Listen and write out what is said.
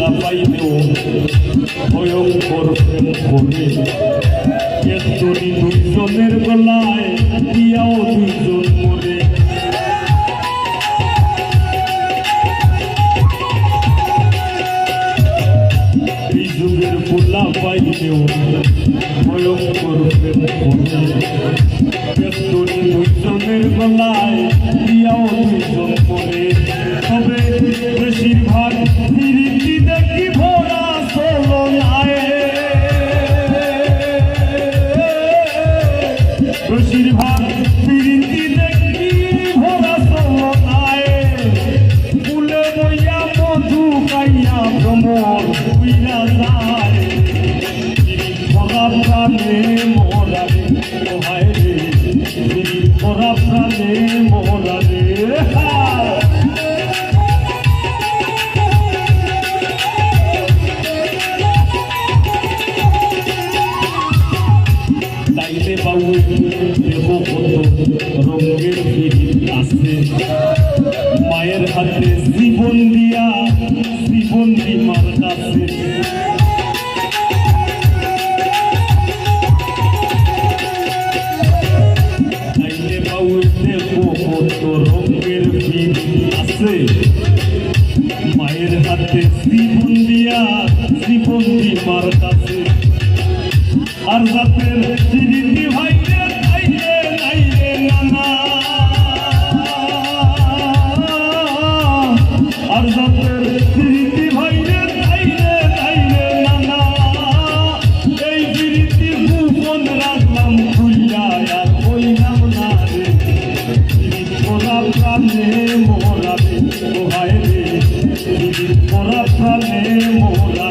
পোলা পাইলেও ভয়ঙ্কর প্রেম করে এতরি দুইজনের গলায় দিয়াও দুইজন মরে এই যুগের পোলা পাইলেও ভয়ঙ্কর প্রেম করে এতরি দুইজনের গলায় দিয়াও দুইজন মরে তবে বেশিরভাগ ফিরিতি দেখি ভরা চলনায় বেশিরভাগ ফিরিতি দেখি ভরা চলনায় ফুলে বইয়া মধু পাইয়া ভ্রমণ হইয়া যায় ভরা প্রাণে মরা রে হায় রে ভরা প্রাণে মরা রে তাইলে বাবু দেব কত রঙের ফিরিত আছে মায়ের হাতে জীবন দিয়া জীবন দিমার কাছে তাইলে বাবু দেব কত রঙের ফিরিত আছে মায়ের হাতে জীবন দিয়া জীবন দিমার কাছে আর জাতের স্মৃতি ভাইরে নাইরে নাইরে নানা আর জাতের স্মৃতি ভাইরে নাইরে নাইরে নানা এই স্মৃতি গোপন রাখলাম খুইয়া আর কইলাম না রে মোরা প্রাণে মোরা রে ও হায় রে মোরা প্রাণে মোরা